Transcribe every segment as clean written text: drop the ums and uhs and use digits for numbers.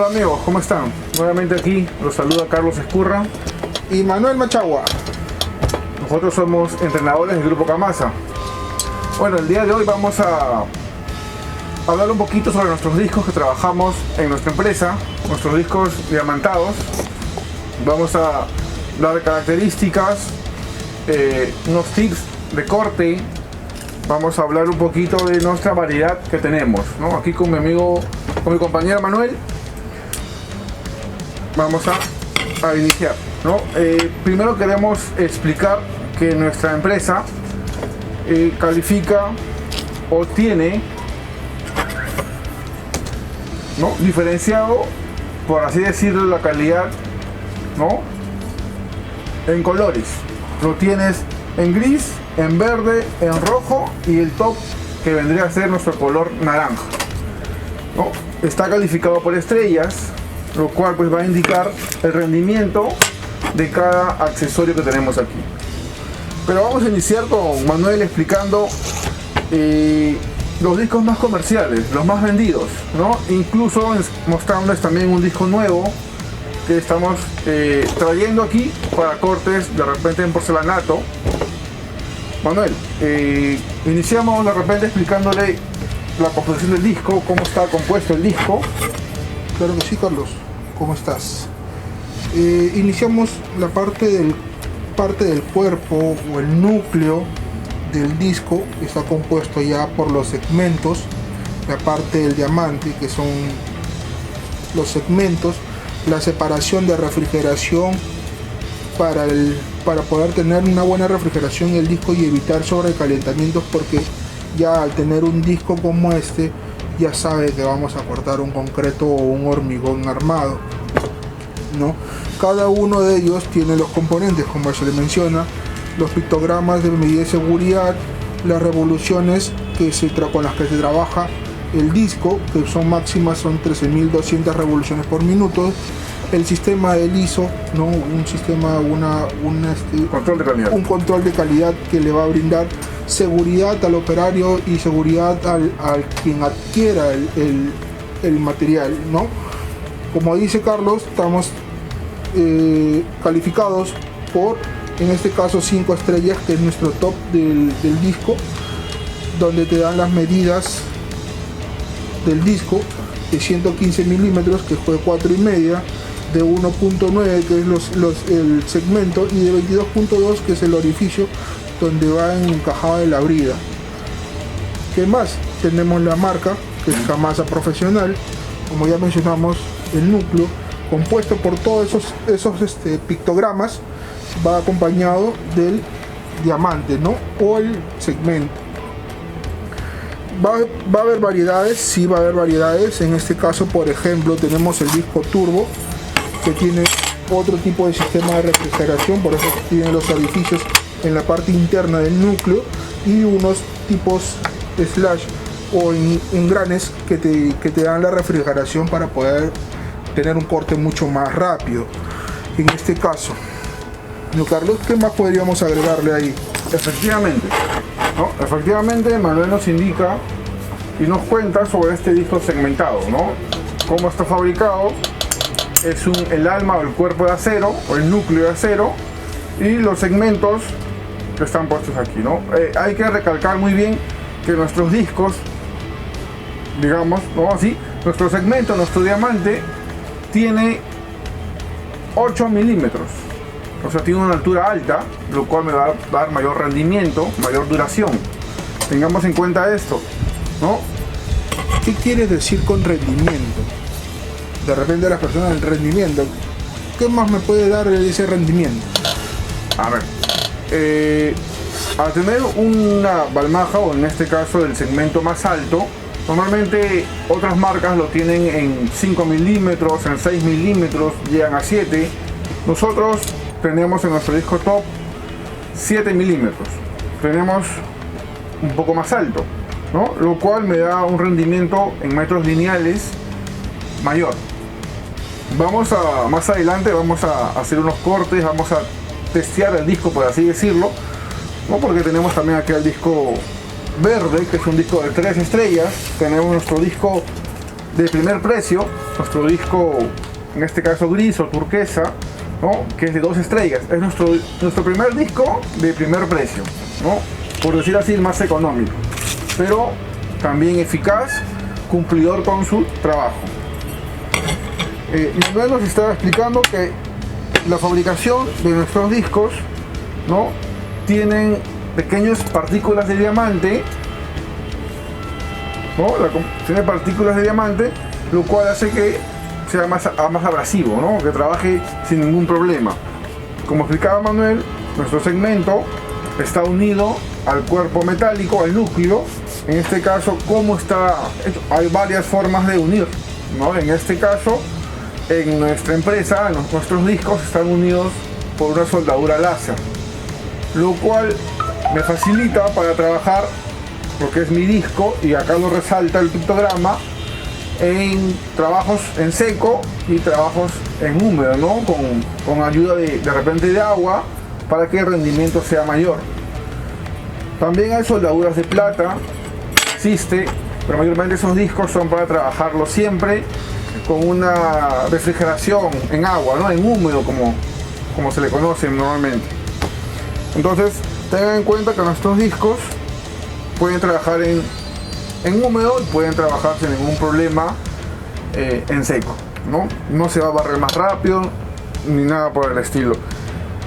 Hola amigos, ¿cómo están? Nuevamente aquí los saluda Carlos Escurra y Manuel Machagua. Nosotros somos entrenadores del Grupo Camasa. Bueno, el día de hoy vamos a hablar un poquito sobre nuestros discos que trabajamos en nuestra empresa, nuestros discos diamantados. Vamos a dar características, unos tips de corte. Vamos a hablar un poquito de nuestra variedad que tenemos, ¿no? Aquí con mi compañero Manuel. Vamos a iniciar, ¿no? Primero queremos explicar que nuestra empresa califica o tiene, ¿no?, diferenciado, por así decirlo, la calidad, ¿no?, en colores. Lo tienes en gris, en verde, en rojo y el top que vendría a ser nuestro color naranja, ¿no? Está calificado por estrellas, lo cual pues va a indicar el rendimiento de cada accesorio que tenemos aquí. Pero vamos a iniciar con Manuel explicando los discos más comerciales, los más vendidos, ¿no? Incluso mostrándoles también un disco nuevo que estamos trayendo aquí para cortes de repente en porcelanato. Manuel, iniciamos de repente explicándole la composición del disco, cómo está compuesto el disco. Claro que sí, Carlos. ¿Cómo estás? Iniciamos la parte del cuerpo o el núcleo del disco. Está compuesto ya por los segmentos, la parte del diamante, que son los segmentos, la separación de refrigeración para poder tener una buena refrigeración en el disco y evitar sobrecalentamientos, porque ya al tener un disco como este ya sabe que vamos a cortar un concreto o un hormigón armado, ¿no? Cada uno de ellos tiene los componentes, como se le menciona, los pictogramas de medida de seguridad, las revoluciones con las que se trabaja el disco, que son máximas, son 13.200 revoluciones por minuto. El sistema del ISO, ¿no? Un sistema, control de calidad. Un control de calidad que le va a brindar seguridad al operario y seguridad al quien adquiera el material, ¿no? Como dice Carlos, estamos calificados por, en este caso, 5 estrellas, que es nuestro top del disco, donde te dan las medidas del disco de 115 milímetros, que fue 4,5, de 1.9, que es el segmento, y de 22.2, que es el orificio donde va encajada la brida. ¿Qué más? Tenemos la marca, que es Camasa Profesional, como ya mencionamos, el núcleo, compuesto por todos esos pictogramas, va acompañado del diamante, ¿no? O el segmento. Va a haber variedades, sí va a haber variedades. En este caso, por ejemplo, tenemos el disco turbo, que tiene otro tipo de sistema de refrigeración, por eso tiene los orificios en la parte interna del núcleo y unos tipos slash o engranes que te dan la refrigeración para poder tener un corte mucho más rápido. En este caso, ¿no, Carlos? ¿Qué más podríamos agregarle ahí? Efectivamente, ¿no? Efectivamente, Manuel nos indica y nos cuenta sobre este disco segmentado, ¿no? Cómo está fabricado. Es el alma o el cuerpo de acero, o el núcleo de acero, y los segmentos que están puestos aquí, ¿no? Hay que recalcar muy bien que nuestros discos, digamos, ¿no?, así, nuestro segmento, nuestro diamante, tiene 8 milímetros. O sea, tiene una altura alta, lo cual me va a dar mayor rendimiento, mayor duración. Tengamos en cuenta esto, ¿no? ¿Qué quieres decir con rendimiento? De repente las personas, el rendimiento, ¿qué más me puede dar ese rendimiento? A ver, al tener una balmaja, o en este caso el segmento más alto, normalmente otras marcas lo tienen en 5 milímetros, en 6 milímetros, llegan a 7. Nosotros tenemos en nuestro disco top 7 milímetros. Tenemos un poco más alto, ¿no? Lo cual me da un rendimiento en metros lineales mayor. Más adelante vamos a hacer unos cortes, vamos a testear el disco, por así decirlo, ¿no? Porque tenemos también aquí el disco verde, que es un disco de 3 estrellas. Tenemos nuestro disco de primer precio, nuestro disco, en este caso gris o turquesa, ¿no? Que es de 2 estrellas. Es nuestro primer disco de primer precio, ¿no? Por decir así, el más económico, pero también eficaz, cumplidor con su trabajo. Manuel nos estaba explicando que la fabricación de nuestros discos, ¿no? Tienen pequeñas partículas de diamante, ¿no? Tiene partículas de diamante, lo cual hace que sea más abrasivo, ¿no? Que trabaje sin ningún problema. Como explicaba Manuel, nuestro segmento está unido al cuerpo metálico, al núcleo. En este caso, ¿cómo está hecho? Hay varias formas de unir, ¿no? En este caso, en nuestra empresa, nuestros discos están unidos por una soldadura láser, lo cual me facilita para trabajar lo que es mi disco, y acá lo resalta el pictograma, en trabajos en seco y trabajos en húmedo, ¿no? Con ayuda de repente de agua, para que el rendimiento sea mayor. También hay soldaduras de plata, existe, pero mayormente esos discos son para trabajarlos siempre con una refrigeración en agua, ¿no? En húmedo, como se le conoce normalmente. Entonces, tengan en cuenta que nuestros discos pueden trabajar en húmedo y pueden trabajar sin ningún problema en seco, ¿no? No se va a barrer más rápido ni nada por el estilo.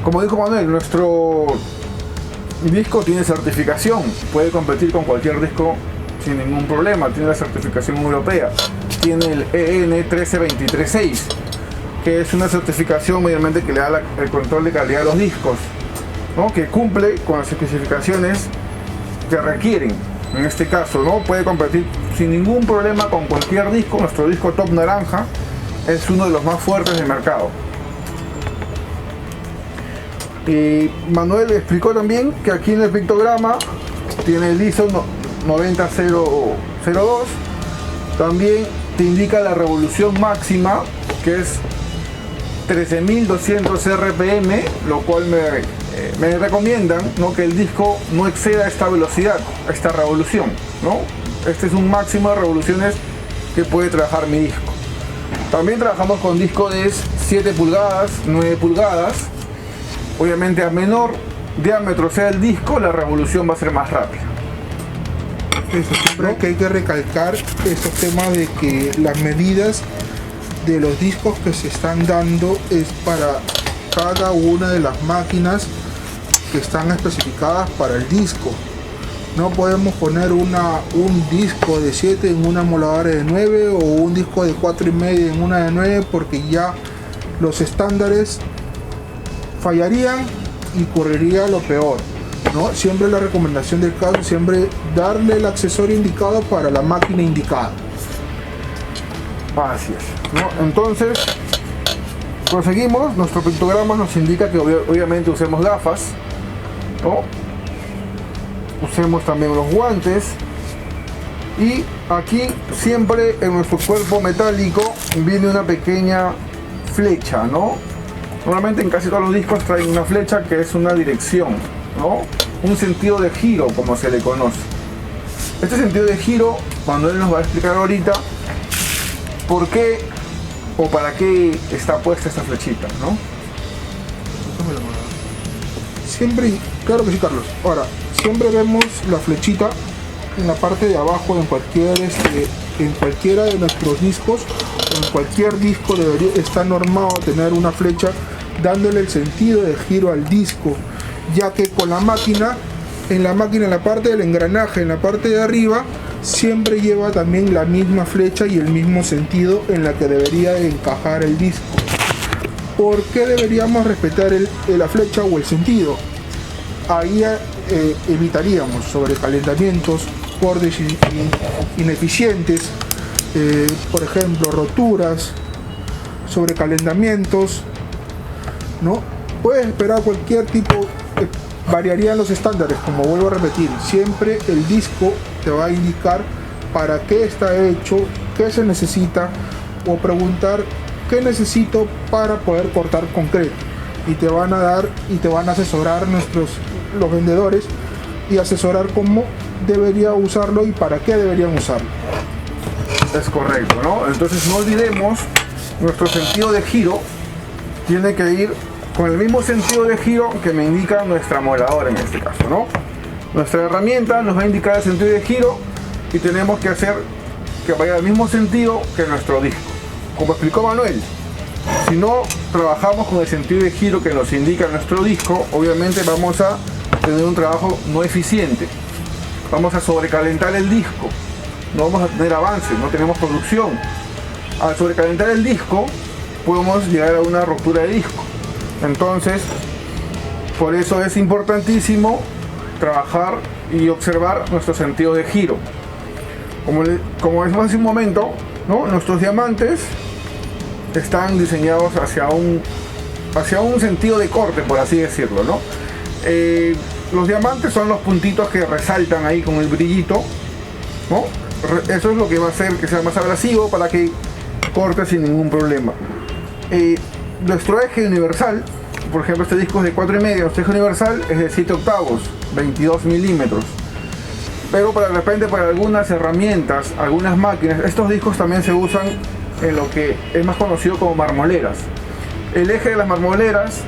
Como dijo Manuel, nuestro disco tiene certificación, puede competir con cualquier disco sin ningún problema. Tiene la certificación europea, tiene el EN 13236, que es una certificación mediante que le da el control de calidad de los discos, ¿no? Que cumple con las especificaciones que requieren. En este caso, ¿no? Puede competir sin ningún problema con cualquier disco. Nuestro disco Top Naranja es uno de los más fuertes del mercado. Y Manuel explicó también que aquí en el pictograma tiene el ISO 90002. También te indica la revolución máxima, que es 13.200 RPM, lo cual me recomiendan, ¿no? Que el disco no exceda esta velocidad, esta revolución, ¿no? Este es un máximo de revoluciones que puede trabajar mi disco. También trabajamos con discos de 7 pulgadas, 9 pulgadas. Obviamente, a menor diámetro sea el disco, la revolución va a ser más rápida. Eso, siempre que hay que recalcar estos temas de que las medidas de los discos que se están dando es para cada una de las máquinas que están especificadas para el disco. No podemos poner un disco de 7 en una emuladora de 9 o un disco de 4,5 en una de 9, porque ya los estándares fallarían y correría lo peor, ¿no? Siempre la recomendación del caso, siempre darle el accesorio indicado para la máquina indicada. Así es, ¿no? Entonces, proseguimos. Nuestro pictograma nos indica que obviamente usemos gafas, ¿no? Usemos también los guantes, y aquí siempre en nuestro cuerpo metálico viene una pequeña flecha, ¿no? Normalmente en casi todos los discos traen una flecha que es una dirección, ¿no? Un sentido de giro, como se le conoce. Este sentido de giro, Manuel nos va a explicar ahorita por qué o para qué está puesta esta flechita, ¿no? Siempre, claro que sí, Carlos. Ahora, siempre vemos la flechita en la parte de abajo en cualquiera de nuestros discos, en cualquier disco está normado tener una flecha dándole el sentido de giro al disco, ya que con la máquina, en la parte del engranaje, en la parte de arriba, siempre lleva también la misma flecha y el mismo sentido en la que debería encajar el disco. ¿Por qué deberíamos respetar la flecha o el sentido? Ahí evitaríamos sobrecalentamientos, bordes ineficientes, por ejemplo, roturas, sobrecalentamientos, ¿no? Puedes esperar cualquier tipo, variarían los estándares, como vuelvo a repetir. Siempre el disco te va a indicar para qué está hecho, qué se necesita, o preguntar qué necesito para poder cortar concreto, y te van a dar y te van a asesorar los vendedores, y asesorar cómo debería usarlo y para qué deberían usarlo. Es correcto, ¿no? Entonces no olvidemos, nuestro sentido de giro tiene que ir con el mismo sentido de giro que me indica nuestra moladora en este caso, ¿no? Nuestra herramienta nos va a indicar el sentido de giro y tenemos que hacer que vaya al mismo sentido que nuestro disco. Como explicó Manuel, si no trabajamos con el sentido de giro que nos indica nuestro disco, obviamente vamos a tener un trabajo no eficiente. Vamos a sobrecalentar el disco, no vamos a tener avance, no tenemos producción. Al sobrecalentar el disco podemos llegar a una ruptura de disco. Entonces, por eso es importantísimo trabajar y observar nuestro sentido de giro. Como decimos hace un momento, ¿no? Nuestros diamantes están diseñados hacia un sentido de corte, por así decirlo, ¿no? Los diamantes son los puntitos que resaltan ahí con el brillito, ¿no? Eso es lo que va a hacer que sea más abrasivo para que corte sin ningún problema. Nuestro eje universal, por ejemplo, este disco es de 4,5, nuestro eje universal es de 7 octavos, 22 milímetros. Pero de repente para algunas herramientas, algunas máquinas, estos discos también se usan en lo que es más conocido como marmoleras. El eje de las marmoleras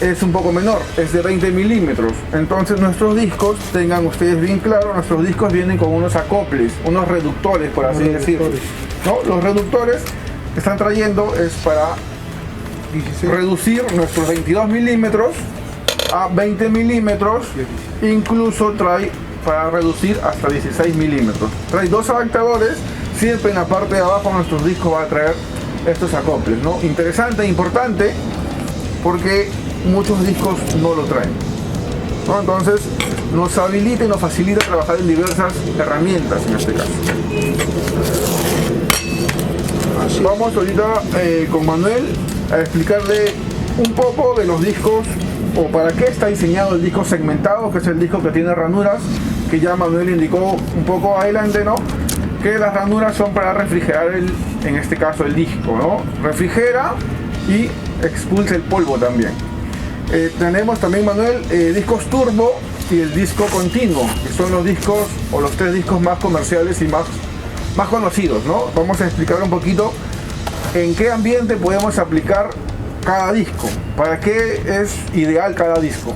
es un poco menor, es de 20 milímetros. Entonces nuestros discos, tengan ustedes bien claro, nuestros discos vienen con unos acoples, unos reductores, por así decirlo, ¿no? Los reductores que están trayendo es para reducir nuestros 22 milímetros a 20 milímetros, incluso trae para reducir hasta 16 milímetros. Trae dos adaptadores, siempre en la parte de abajo de nuestros discos va a traer estos acoples, ¿no? Interesante e importante porque muchos discos no lo traen, ¿no? Entonces nos habilita y nos facilita trabajar en diversas herramientas en este caso. Vamos ahorita con Manuel a explicarle un poco de los discos o para qué está diseñado el disco segmentado, que es el disco que tiene ranuras, que ya Manuel indicó un poco adelante, ¿no? Que las ranuras son para refrigerar en este caso el disco, ¿no? Refrigera y expulsa el polvo también. Tenemos también, Manuel, discos turbo y el disco continuo, que son los discos o los 3 discos más comerciales y más conocidos, ¿no? Vamos a explicar un poquito en qué ambiente podemos aplicar cada disco, para qué es ideal cada disco.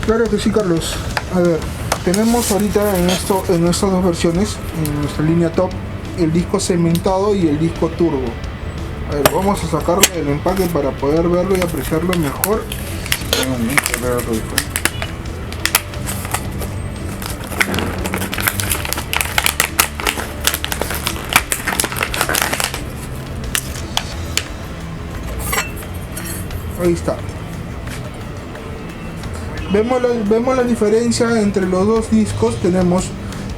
Claro que sí, Carlos. A ver, tenemos ahorita en estas dos versiones, en nuestra línea top, el disco segmentado y el disco turbo. A ver, vamos a sacarlo del empaque para poder verlo y apreciarlo mejor. Ahí está. Vemos la diferencia entre los dos discos. Tenemos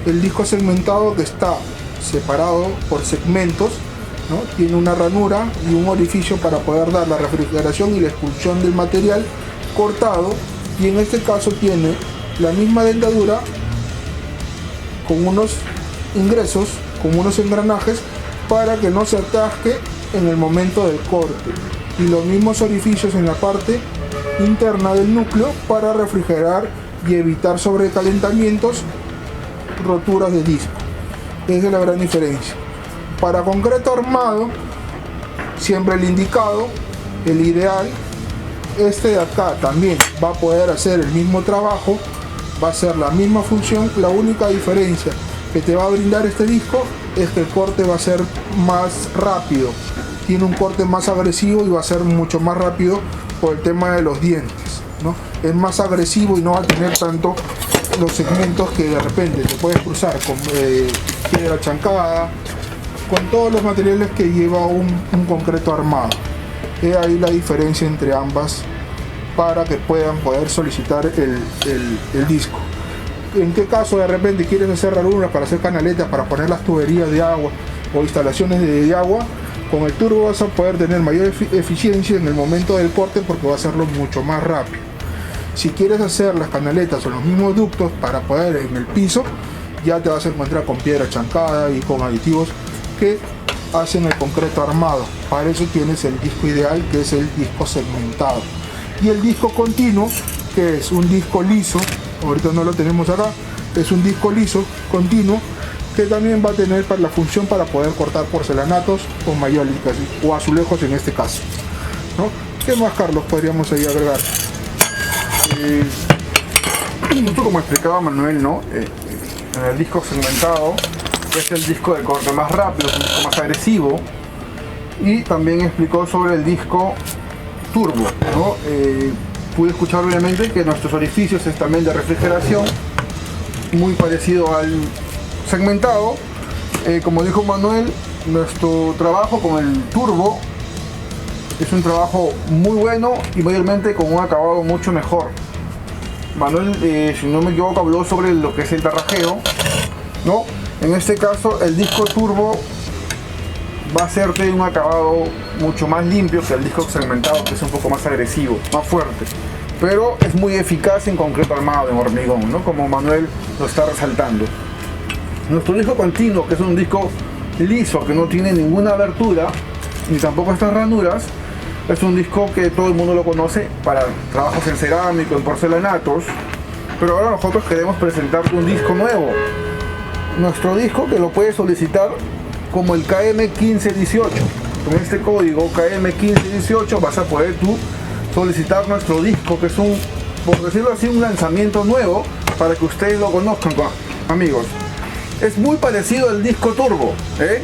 el disco segmentado que está separado por segmentos, ¿no? Tiene una ranura y un orificio para poder dar la refrigeración y la expulsión del material cortado, y en este caso tiene la misma dentadura con unos ingresos, con unos engranajes para que no se atasque en el momento del corte, y los mismos orificios en la parte interna del núcleo para refrigerar y evitar sobrecalentamientos, roturas de disco. Esa es la gran diferencia. Para concreto armado, siempre el indicado, el ideal, este de acá también va a poder hacer el mismo trabajo, va a hacer la misma función. La única diferencia que te va a brindar este disco es que el corte va a ser más rápido, tiene un corte más agresivo y va a ser mucho más rápido por el tema de los dientes, ¿no? Es más agresivo y no va a tener tanto los segmentos que de repente te puedes cruzar con piedra chancada, con todos los materiales que lleva un concreto armado. Es ahí la diferencia entre ambas para que puedan poder solicitar el disco. En qué caso de repente quieres hacer ranuras para hacer canaletas, para poner las tuberías de agua o instalaciones de agua, con el turbo vas a poder tener mayor eficiencia en el momento del corte porque va a hacerlo mucho más rápido. Si quieres hacer las canaletas o los mismos ductos para poder en el piso, ya te vas a encontrar con piedra chancada y con aditivos que hacen el concreto armado. Para eso tienes el disco ideal, que es el disco segmentado, y el disco continuo, que es un disco liso. Ahorita no lo tenemos acá, Es un disco liso, continuo, que también va a tener la función para poder cortar porcelanatos o mayólicas o azulejos en este caso, ¿no? ¿Qué más, Carlos, podríamos ahí agregar? Justo como explicaba Manuel, ¿no? En el disco segmentado es el disco de corte más rápido, es un disco más agresivo, y también explicó sobre el disco turbo, ¿no? Pude escuchar obviamente que nuestros orificios es también de refrigeración, muy parecido al segmentado. Como dijo Manuel, nuestro trabajo con el turbo es un trabajo muy bueno y mayormente con un acabado mucho mejor. Manuel, si no me equivoco, habló sobre lo que es el tarrajeo, ¿no? En este caso el disco turbo va a hacerte un acabado mucho más limpio que el disco segmentado, que es un poco más agresivo, más fuerte, pero es muy eficaz en concreto armado, en hormigón, ¿no? Como Manuel lo está resaltando. Nuestro disco continuo, que es un disco liso, que no tiene ninguna abertura ni tampoco estas ranuras, es un disco que todo el mundo lo conoce para trabajos en cerámico, en porcelanatos, pero ahora nosotros queremos presentarte un disco nuevo. Nuestro disco, que lo puedes solicitar como el KM1518. Con este código KM1518 vas a poder tú solicitar nuestro disco, que es un, por decirlo así, un lanzamiento nuevo para que ustedes lo conozcan, amigos. Es muy parecido al disco turbo, ¿eh?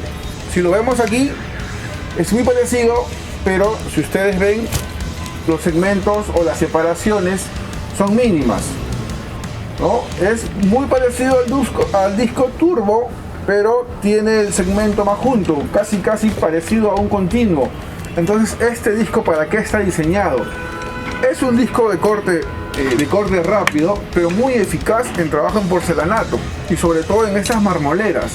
Si lo vemos aquí, es muy parecido, pero si ustedes ven, los segmentos o las separaciones son mínimas, ¿no? Es muy parecido al disco turbo, pero tiene el segmento más junto, casi parecido a un continuo. Entonces, este disco, ¿para qué está diseñado? Es un disco de corte rápido, pero muy eficaz en trabajo en porcelanato y sobre todo en estas marmoleras,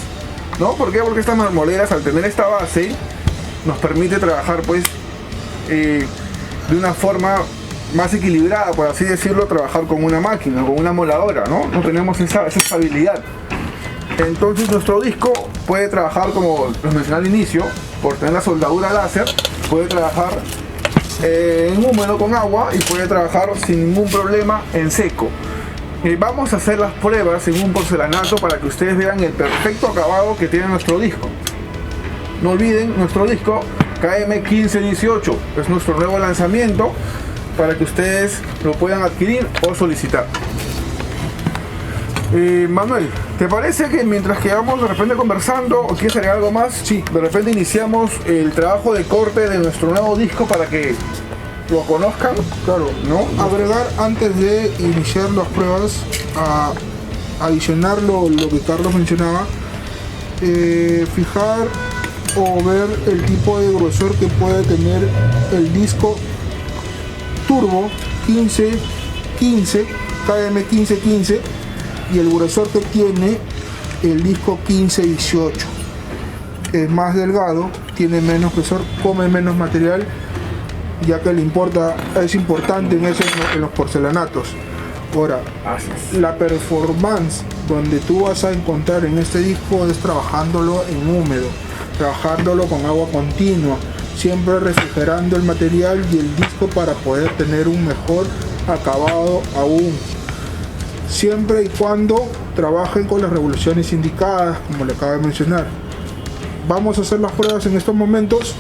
¿no? ¿Por qué? Porque estas marmoleras, al tener esta base, nos permite trabajar pues de una forma más equilibrada, por así decirlo, trabajar con una máquina, con una moladora, ¿no? No tenemos esa estabilidad. Entonces nuestro disco puede trabajar, como les mencioné al inicio, por tener la soldadura láser, puede trabajar en húmedo con agua y puede trabajar sin ningún problema en seco. Vamos a hacer las pruebas en un porcelanato para que ustedes vean el perfecto acabado que tiene nuestro disco. No olviden, nuestro disco KM1518 es nuestro nuevo lanzamiento para que ustedes lo puedan adquirir o solicitar. Manuel, ¿te parece que mientras que vamos de repente conversando o quieres agregar algo más? Sí. De repente iniciamos el trabajo de corte de nuestro nuevo disco para que lo conozcan. Claro, ¿no? Agregar antes de iniciar las pruebas, a adicionar lo que Carlos mencionaba, fijar o ver el tipo de grosor que puede tener el disco turbo 1515, KM1515, y el grosor que tiene el disco 1518. Es más delgado, tiene menos grosor, come menos material, ya que es importante en los porcelanatos. Ahora, la performance donde tú vas a encontrar en este disco es trabajándolo en húmedo, trabajándolo con agua continua, siempre refrigerando el material y el disco para poder tener un mejor acabado aún. Siempre y cuando trabajen con las revoluciones indicadas, como le acabo de mencionar. Vamos a hacer las pruebas en estos momentos.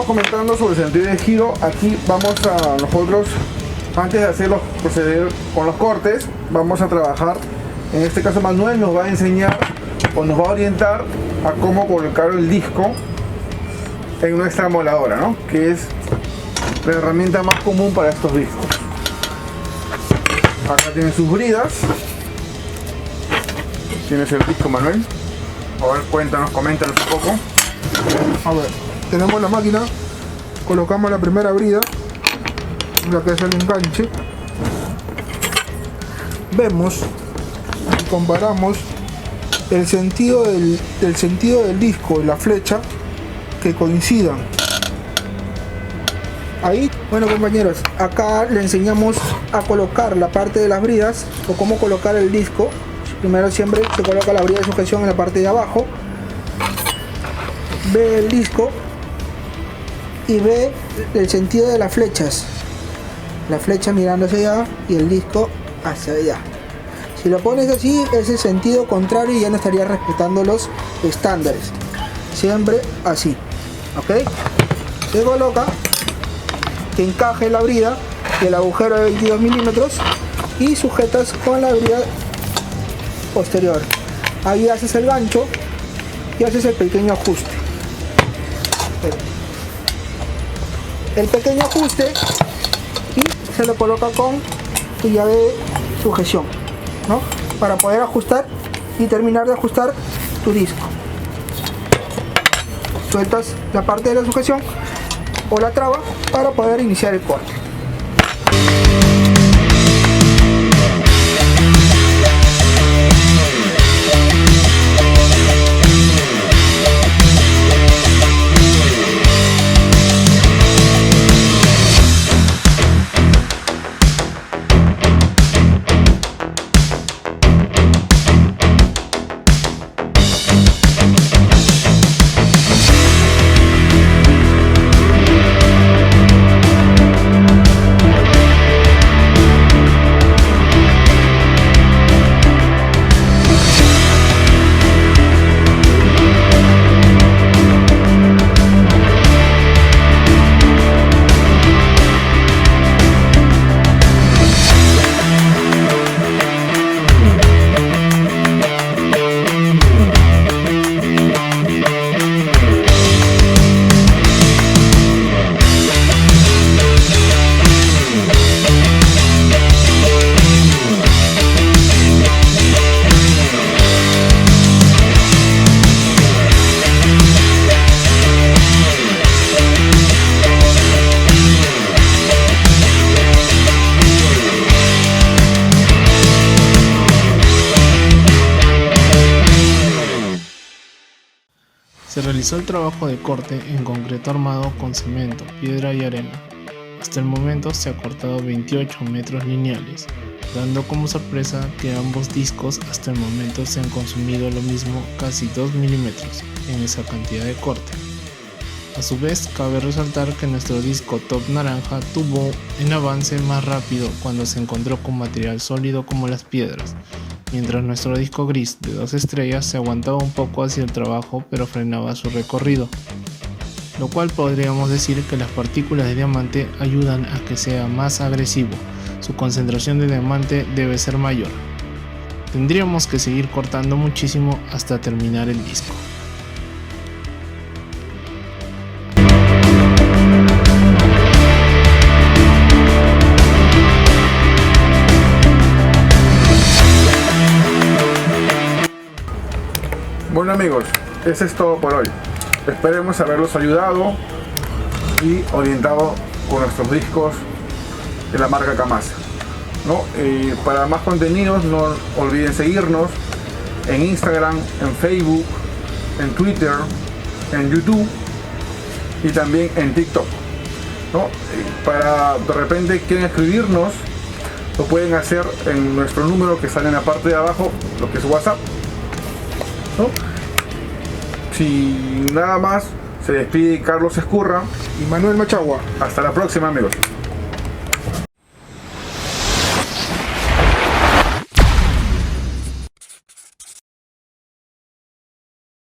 Comentando sobre el sentido de giro, aquí vamos a nosotros, antes de proceder con los cortes, vamos a trabajar. En este caso Manuel nos va a enseñar o nos va a orientar a cómo colocar el disco en nuestra moladora, ¿no? Que es la herramienta más común para estos discos. Acá tiene sus bridas. Tienes el disco, Manuel. A ver, cuéntanos, coméntanos un poco. A ver, tenemos la máquina, colocamos la primera brida, la que es el enganche. Vemos y comparamos el sentido del disco y la flecha que coincidan. Ahí, bueno compañeros, acá le enseñamos a colocar la parte de las bridas o cómo colocar el disco. Primero siempre se coloca la brida de sujeción en la parte de abajo, ve el disco y ve el sentido de las flechas, la flecha mirando hacia allá y el disco hacia allá. Si lo pones así es el sentido contrario y ya no estarías respetando los estándares. Siempre así, ¿ok? Se coloca que encaje la brida del agujero de 22 milímetros y sujetas con la brida posterior. Ahí haces el gancho y haces el pequeño ajuste. El pequeño ajuste y se lo coloca con tu llave de sujeción, ¿no? Para poder ajustar y terminar de ajustar tu disco. Sueltas la parte de la sujeción o la traba para poder iniciar el corte. Se realizó el trabajo de corte en concreto armado con cemento, piedra y arena. Hasta el momento se ha cortado 28 metros lineales, dando como sorpresa que ambos discos hasta el momento se han consumido lo mismo, casi 2 milímetros, en esa cantidad de corte. A su vez, cabe resaltar que nuestro disco Top Naranja tuvo un avance más rápido cuando se encontró con material sólido como las piedras, mientras nuestro disco gris de 2 estrellas se aguantaba un poco hacia el trabajo pero frenaba su recorrido, lo cual podríamos decir que las partículas de diamante ayudan a que sea más agresivo, su concentración de diamante debe ser mayor. Tendríamos que seguir cortando muchísimo hasta terminar el disco. Bueno amigos, eso es todo por hoy. Esperemos haberlos ayudado y orientado con nuestros discos de la marca Kamasa, ¿no? Para más contenidos no olviden seguirnos en Instagram, en Facebook, en Twitter, en YouTube y también en TikTok, ¿no? Para de repente quieren escribirnos, lo pueden hacer en nuestro número que sale en la parte de abajo, lo que es WhatsApp, ¿no? Sin nada más, se despide Carlos Escurra y Manuel Machagua. Hasta la próxima amigos.